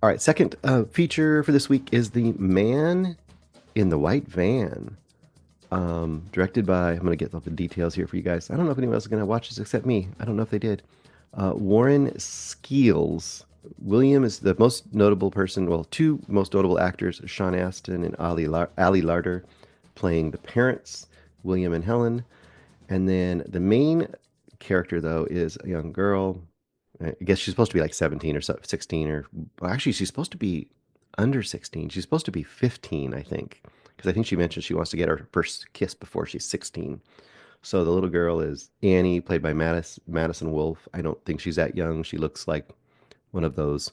All right, second feature for this week is The Man in the White Van. Directed by, I'm going to get all the details here for you guys. I don't know if anyone else is going to watch this except me. I don't know if they did. Warren Skeels. William is the most notable person, well, two most notable actors, Sean Astin and Ali Larter, playing the parents, William and Helen. And then the main character, though, is a young girl. I guess she's supposed to be like 17 or 16 or well, actually she's supposed to be under 16. She's supposed to be 15, I think. Because I think she mentioned she wants to get her first kiss before she's 16. So the little girl is Annie, played by Madison Wolfe. I don't think she's that young. She looks like one of those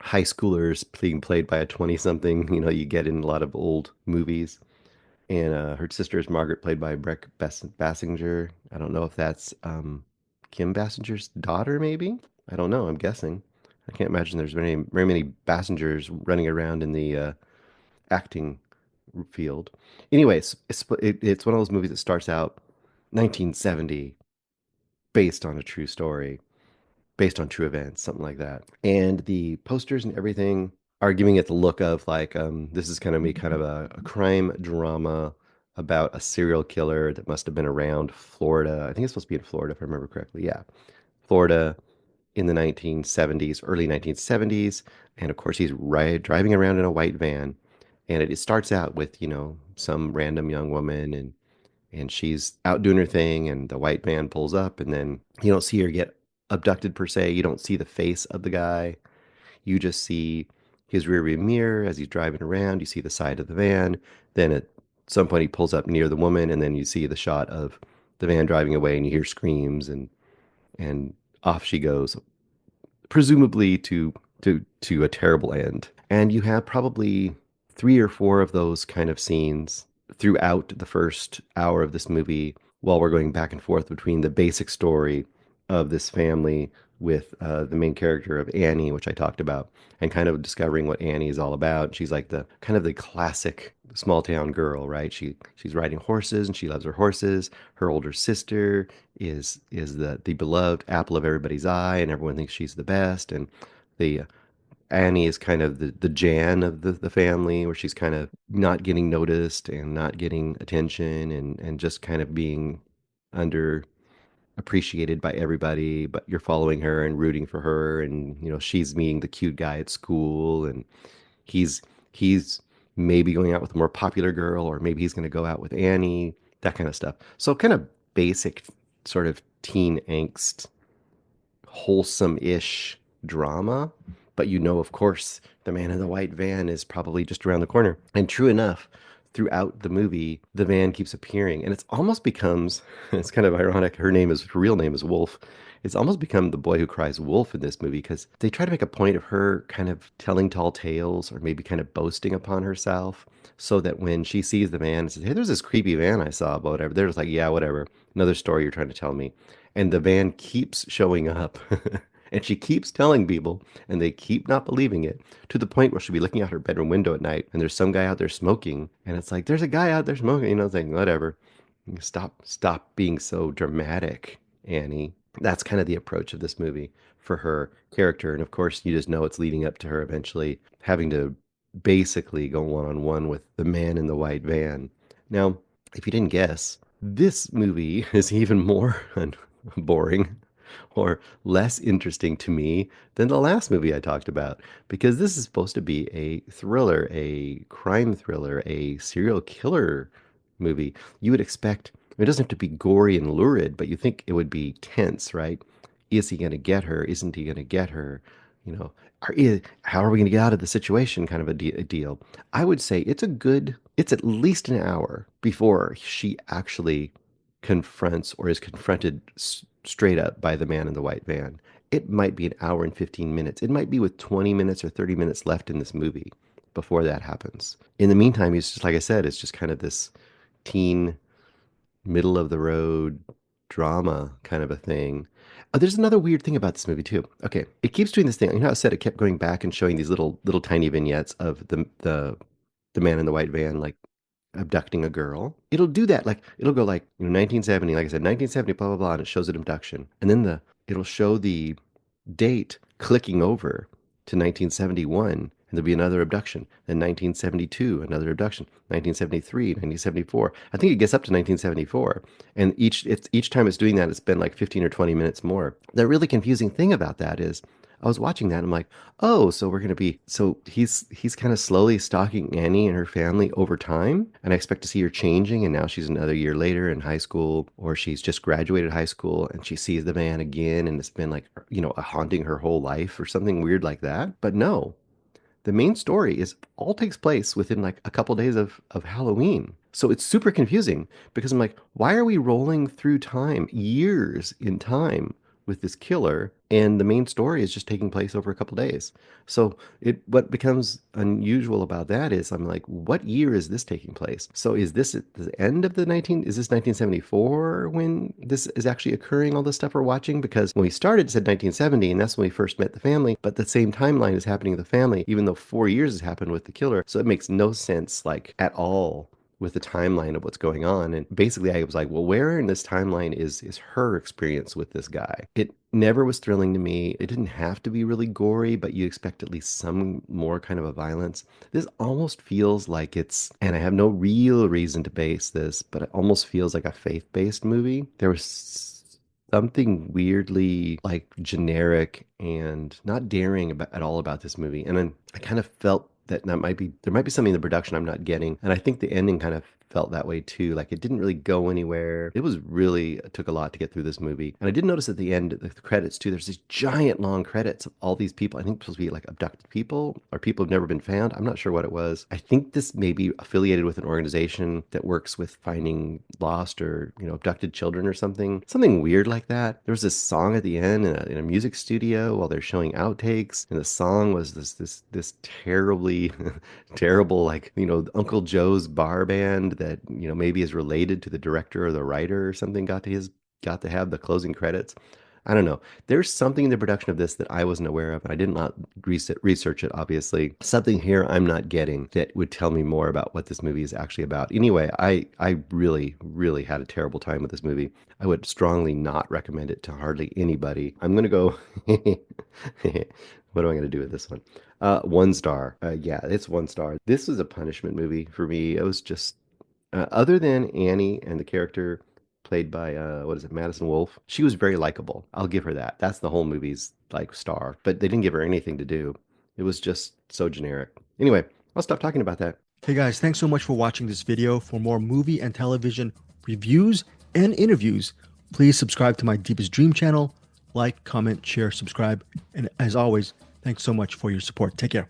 high schoolers being played by a 20 something, you get in a lot of old movies. And her sister is Margaret, played by Bassinger. I don't know if that's Kim Bassinger's daughter, maybe. I don't know. I'm guessing. I can't imagine there's very many Bassingers running around in the acting field. Anyways, it's one of those movies that starts out 1970, based on a true story, based on true events, something like that. And the posters and everything are giving it the look of like this is kind of a crime drama about a serial killer that must have been around Florida. I think it's supposed to be in Florida if I remember correctly. Yeah, Florida in the 1970s, early 1970s, and of course he's driving around in a white van, and it starts out with some random young woman, and she's out doing her thing, and the white van pulls up, and then you don't see her get abducted per se. You don't see the face of the guy. You just see his rearview mirror as he's driving around. You see the side of the van. Then at some point he pulls up near the woman, and then you see the shot of the van driving away, and you hear screams, and off she goes, presumably to a terrible end. And you have probably three or four of those kind of scenes throughout the first hour of this movie while we're going back and forth between the basic story of this family with the main character of Annie, which I talked about, and kind of discovering what Annie is all about. She's like the kind of the classic small town girl, right? She's riding horses and she loves her horses. Her older sister is the beloved apple of everybody's eye, and everyone thinks she's the best. And the Annie is kind of the Jan of the family, where she's kind of not getting noticed and not getting attention, and just kind of being under appreciated by everybody, but you're following her and rooting for her, and she's meeting the cute guy at school, and he's he's maybe going out with a more popular girl, or maybe he's going to go out with Annie, that kind of stuff. So kind of basic sort of teen angst, wholesome-ish drama, but of course, the man in the white van is probably just around the corner. And true enough, throughout the movie, the van keeps appearing, and it's almost becomes, it's kind of ironic, her real name is Wolf. It's almost become the boy who cries wolf in this movie, because they try to make a point of her kind of telling tall tales, or maybe kind of boasting upon herself, so that when she sees the van and says, "Hey, there's this creepy van I saw," but whatever, they're just like, "Yeah, whatever. Another story you're trying to tell me." And the van keeps showing up. And she keeps telling people, and they keep not believing it, to the point where she'll be looking out her bedroom window at night, and there's some guy out there smoking, and it's like, there's a guy out there smoking, it's like, whatever. Stop being so dramatic, Annie. That's kind of the approach of this movie for her character. And of course, you just know it's leading up to her eventually having to basically go one-on-one with the man in the white van. Now, if you didn't guess, this movie is even more boring or less interesting to me than the last movie I talked about, because this is supposed to be a thriller, a crime thriller, a serial killer movie. You would expect, it doesn't have to be gory and lurid, but you think it would be tense, right? Is he going to get her? Isn't he going to get her? You know, how are we going to get out of the situation? Kind of a deal. I would say it's at least an hour before she actually confronts or is confronted straight up by the man in the white van. It might be an hour and 15 minutes. It might be with 20 minutes or 30 minutes left in this movie before that happens. In the meantime, he's just, like I said, it's just kind of this teen, middle of the road drama kind of a thing. There's another weird thing about this movie too. Okay, it keeps doing this thing. You know how I said it kept going back and showing these little tiny vignettes of the man in the white van, like abducting a girl. It'll do that. Like it'll go like 1970, like I said, 1970, blah blah blah, and it shows an abduction, and then the it'll show the date clicking over to 1971, and there'll be another abduction. Then 1972, another abduction. 1973, 1974. I think it gets up to 1974. And each time it's doing that, it's been like 15 or 20 minutes more. The really confusing thing about that is I was watching that and I'm like, oh, so we're gonna be so he's kind of slowly stalking Annie and her family over time, and I expect to see her changing, and now she's another year later in high school, or she's just graduated high school and she sees the man again, and it's been like, haunting her whole life or something weird like that. But no, the main story is all takes place within like a couple days of Halloween. So it's super confusing because I'm like, why are we rolling through time, years in time with this killer, and the main story is just taking place over a couple days? So what becomes unusual about that is I'm like, what year is this taking place? So is this at the end of the 19 is this 1974 when this is actually occurring, all this stuff we're watching? Because when we started it said 1970, and that's when we first met the family, but the same timeline is happening to the family even though 4 years has happened with the killer. So it makes no sense like at all with the timeline of what's going on. And basically I was like, well, where in this timeline is her experience with this guy? It never was thrilling to me. It didn't have to be really gory, but you expect at least some more kind of a violence. This almost feels like it's, and I have no real reason to base this, but it almost feels like a faith-based movie. There was something weirdly like generic and not daring at all about this movie. And then I kind of felt that might be there might be something in the production I'm not getting. And I think the ending kind of felt that way too. Like it didn't really go anywhere. It took a lot to get through this movie. And I did notice at the end, the credits too, there's these giant long credits of all these people. I think supposed to be like abducted people or people who've never been found. I'm not sure what it was. I think this may be affiliated with an organization that works with finding lost or, abducted children or something weird like that. There was this song at the end in a music studio while they're showing outtakes. And the song was this terribly terrible, like, Uncle Joe's bar band that, maybe is related to the director or the writer or something got to have the closing credits. I don't know. There's something in the production of this that I wasn't aware of, and I did not research it, obviously. Something here I'm not getting that would tell me more about what this movie is actually about. Anyway, I really, really had a terrible time with this movie. I would strongly not recommend it to hardly anybody. I'm going to go... What am I going to do with this one? 1 star. Yeah, it's 1 star. This was a punishment movie for me. It was just, other than Annie and the character played by, what is it, Madison Wolfe. She was very likable. I'll give her that. That's the whole movie's like star. But they didn't give her anything to do. It was just so generic. Anyway, I'll stop talking about that. Hey guys, thanks so much for watching this video. For more movie and television reviews and interviews, please subscribe to my Deepest Dream channel. Like, comment, share, subscribe. And as always, thanks so much for your support. Take care.